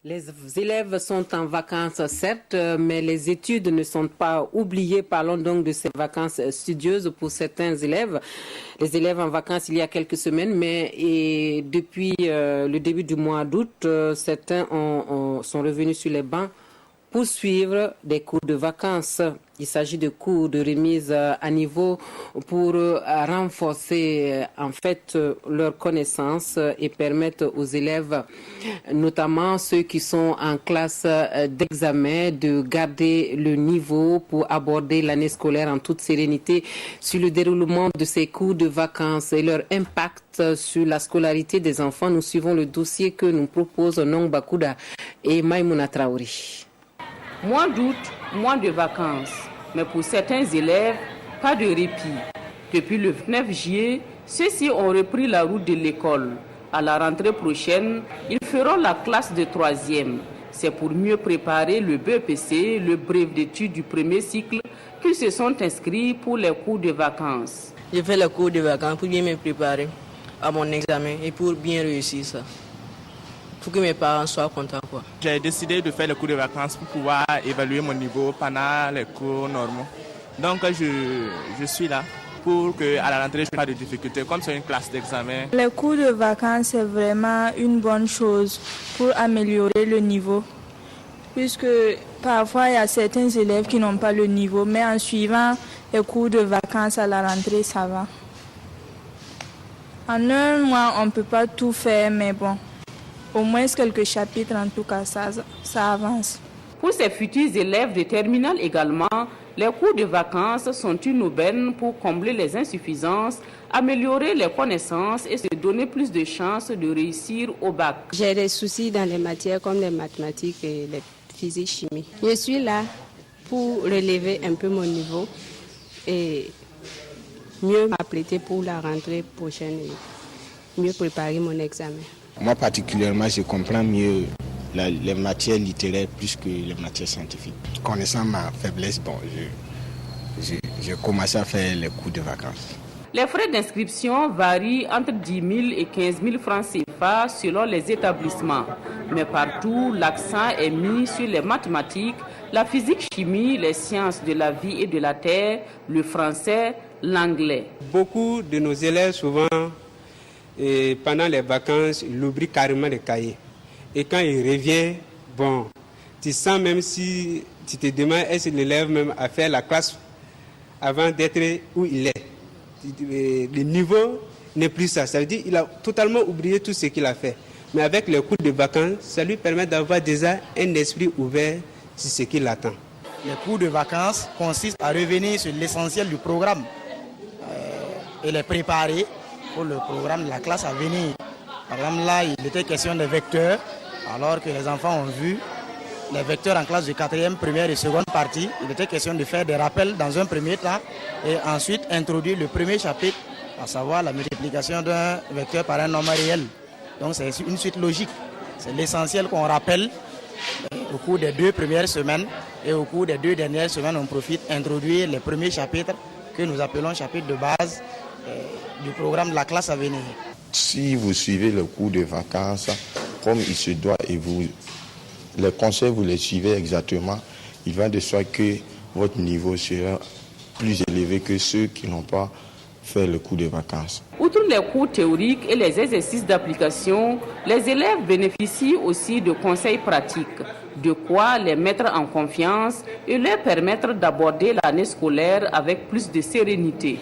Les élèves sont en vacances, certes, mais les études ne sont pas oubliées. Parlons donc de ces vacances studieuses pour certains élèves. Les élèves en vacances il y a quelques semaines, mais depuis le début du mois d'août, certains sont revenus sur les bancs pour suivre des cours de vacances. Il s'agit de cours de remise à niveau pour renforcer en fait leurs connaissances et permettre aux élèves, notamment ceux qui sont en classe d'examen, de garder le niveau pour aborder l'année scolaire en toute sérénité. Sur le déroulement de ces cours de vacances et leur impact sur la scolarité des enfants, nous suivons le dossier que nous proposent Nong Bakouda et Maïmouna Traori. Mois d'août, mois de vacances. Mais pour certains élèves, pas de répit. Depuis le 9 juillet, ceux-ci ont repris la route de l'école. À la rentrée prochaine, ils feront la classe de 3e. C'est pour mieux préparer le BEPC, le brevet d'études du premier cycle, qu'ils se sont inscrits pour les cours de vacances. Je fais les cours de vacances pour bien me préparer à mon examen et pour bien réussir ça. Pour que mes parents soient contents, quoi. J'ai décidé de faire les cours de vacances pour pouvoir évaluer mon niveau pendant les cours normaux. Donc je suis là pour qu'à la rentrée, je n'ai pas de difficultés, comme c'est une classe d'examen. Les cours de vacances, c'est vraiment une bonne chose pour améliorer le niveau. Puisque parfois, il y a certains élèves qui n'ont pas le niveau, mais en suivant les cours de vacances à la rentrée, ça va. En un mois, on ne peut pas tout faire, mais bon. Au moins quelques chapitres, en tout cas, ça avance. Pour ces futurs élèves de terminale également, les cours de vacances sont une aubaine pour combler les insuffisances, améliorer les connaissances et se donner plus de chances de réussir au bac. J'ai des soucis dans les matières comme les mathématiques et les physique, chimie. Je suis là pour relever un peu mon niveau et mieux m'apprêter pour la rentrée prochaine et mieux préparer mon examen. Moi particulièrement, je comprends mieux les matières littéraires plus que les matières scientifiques. Connaissant ma faiblesse, j'ai commencé à faire les cours de vacances. Les frais d'inscription varient entre 10 000 et 15 000 francs CFA selon les établissements. Mais partout, l'accent est mis sur les mathématiques, la physique-chimie, les sciences de la vie et de la terre, le français, l'anglais. Beaucoup de nos élèves, souvent, pendant les vacances, ils oublient carrément les cahiers. Et quand ils reviennent, tu sens même si tu te demandes est-ce que l'élève même a fait la classe avant d'être où il est. Le niveau n'est plus ça. Ça veut dire qu'il a totalement oublié tout ce qu'il a fait. Mais avec les cours de vacances, ça lui permet d'avoir déjà un esprit ouvert sur ce qu'il attend. Les cours de vacances consistent à revenir sur l'essentiel du programme et les préparer pour le programme de la classe à venir. Par exemple, là, il était question des vecteurs, alors que les enfants ont vu les vecteurs en classe de 4e, première et seconde partie. Il était question de faire des rappels dans un premier temps et ensuite introduire le premier chapitre, à savoir la multiplication d'un vecteur par un nombre réel. Donc c'est une suite logique. C'est l'essentiel qu'on rappelle au cours des 2 premières semaines et au cours des 2 dernières semaines, on profite d'introduire les premiers chapitres que nous appelons chapitres de base du programme de la classe à venir. Si vous suivez le cours de vacances comme il se doit et les conseils, vous les suivez exactement, il va de soi que votre niveau sera plus élevé que ceux qui n'ont pas fait le cours de vacances. Outre les cours théoriques et les exercices d'application, les élèves bénéficient aussi de conseils pratiques, de quoi les mettre en confiance et leur permettre d'aborder l'année scolaire avec plus de sérénité.